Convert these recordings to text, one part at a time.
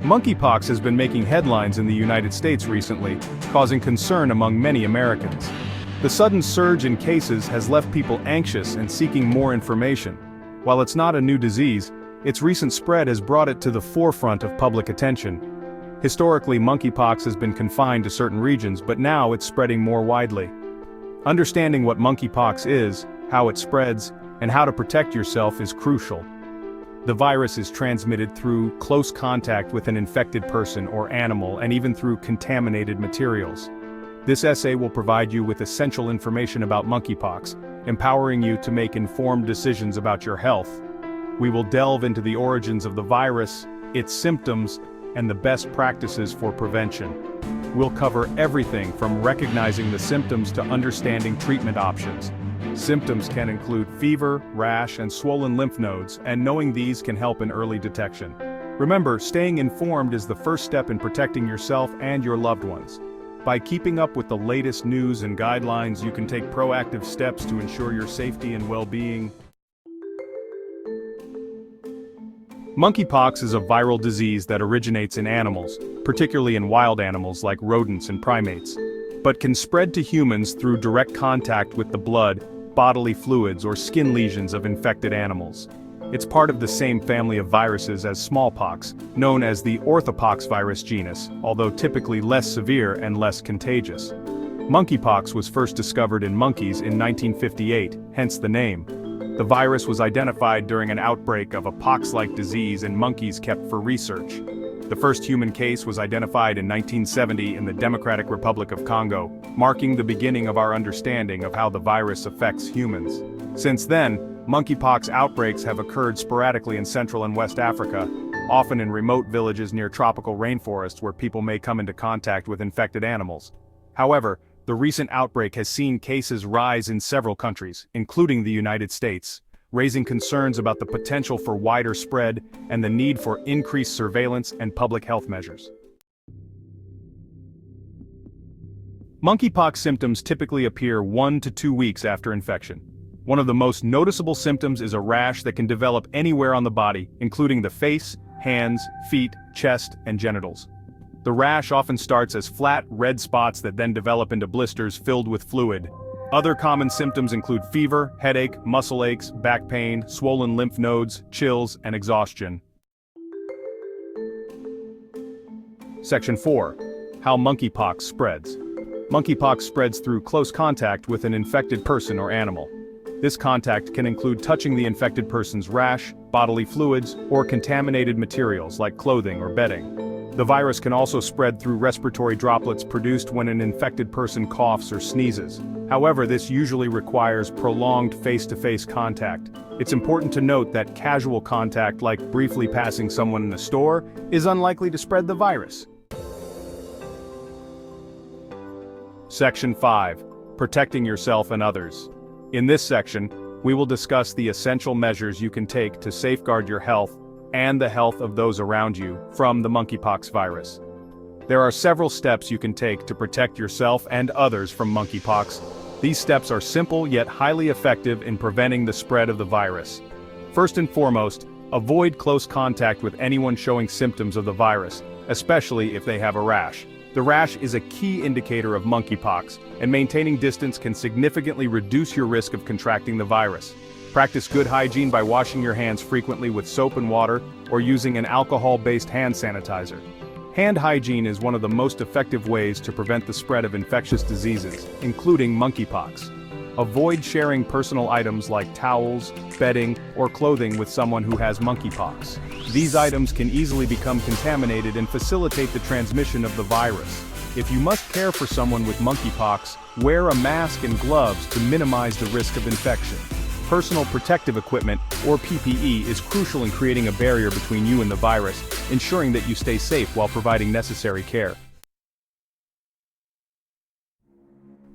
Monkeypox has been making headlines in the United States recently, causing concern among many Americans. The sudden surge in cases has left people anxious and seeking more information. While it's not a new disease, its recent spread has brought it to the forefront of public attention. Historically, monkeypox has been confined to certain regions, but now it's spreading more widely. Understanding what monkeypox is, how it spreads, and how to protect yourself is crucial. The virus is transmitted through close contact with an infected person or animal, and even through contaminated materials. This essay will provide you with essential information about monkeypox, empowering you to make informed decisions about your health. We will delve into the origins of the virus, its symptoms, and the best practices for prevention. We'll cover everything from recognizing the symptoms to understanding treatment options. Symptoms can include fever, rash, and swollen lymph nodes, and knowing these can help in early detection. Remember, staying informed is the first step in protecting yourself and your loved ones. By keeping up with the latest news and guidelines, you can take proactive steps to ensure your safety and well-being. Monkeypox is a viral disease that originates in animals, particularly in wild animals like rodents and primates, but can spread to humans through direct contact with the blood, bodily fluids, or skin lesions of infected animals. It's part of the same family of viruses as smallpox, known as the orthopox virus genus, although typically less severe and less contagious. Monkeypox was first discovered in monkeys in 1958, hence the name. The virus was identified during an outbreak of a pox-like disease in monkeys kept for research. The first human case was identified in 1970 in the Democratic Republic of Congo, marking the beginning of our understanding of how the virus affects humans. Since then, monkeypox outbreaks have occurred sporadically in Central and West Africa, often in remote villages near tropical rainforests where people may come into contact with infected animals. However, the recent outbreak has seen cases rise in several countries, including the United States, raising concerns about the potential for wider spread and the need for increased surveillance and public health measures. Monkeypox symptoms typically appear 1 to 2 weeks after infection. One of the most noticeable symptoms is a rash that can develop anywhere on the body, including the face, hands, feet, chest, and genitals. The rash often starts as flat, red spots that then develop into blisters filled with fluid. Other common symptoms include fever, headache, muscle aches, back pain, swollen lymph nodes, chills, and exhaustion. Section 4. How monkeypox spreads. Monkeypox spreads through close contact with an infected person or animal. This contact can include touching the infected person's rash, bodily fluids, or contaminated materials like clothing or bedding. The virus can also spread through respiratory droplets produced when an infected person coughs or sneezes. However, this usually requires prolonged face-to-face contact. It's important to note that casual contact, like briefly passing someone in a store, is unlikely to spread the virus. Section 5. Protecting yourself and others. In this section, we will discuss the essential measures you can take to safeguard your health and the health of those around you from the monkeypox virus. There are several steps you can take to protect yourself and others from monkeypox. These steps are simple yet highly effective in preventing the spread of the virus. First and foremost, avoid close contact with anyone showing symptoms of the virus, especially if they have a rash. The rash is a key indicator of monkeypox, and maintaining distance can significantly reduce your risk of contracting the virus. Practice good hygiene by washing your hands frequently with soap and water or using an alcohol-based hand sanitizer. Hand hygiene is one of the most effective ways to prevent the spread of infectious diseases, including monkeypox. Avoid sharing personal items like towels, bedding, or clothing with someone who has monkeypox. These items can easily become contaminated and facilitate the transmission of the virus. If you must care for someone with monkeypox, wear a mask and gloves to minimize the risk of infection. Personal protective equipment, or PPE, is crucial in creating a barrier between you and the virus, ensuring that you stay safe while providing necessary care.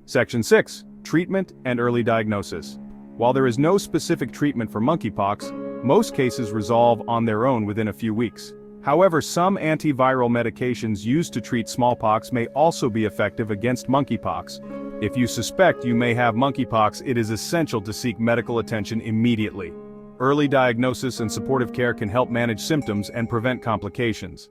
Section 6. Treatment and early diagnosis. While there is no specific treatment for monkeypox, most cases resolve on their own within a few weeks. However, some antiviral medications used to treat smallpox may also be effective against monkeypox. If you suspect you may have monkeypox, it is essential to seek medical attention immediately. Early diagnosis and supportive care can help manage symptoms and prevent complications.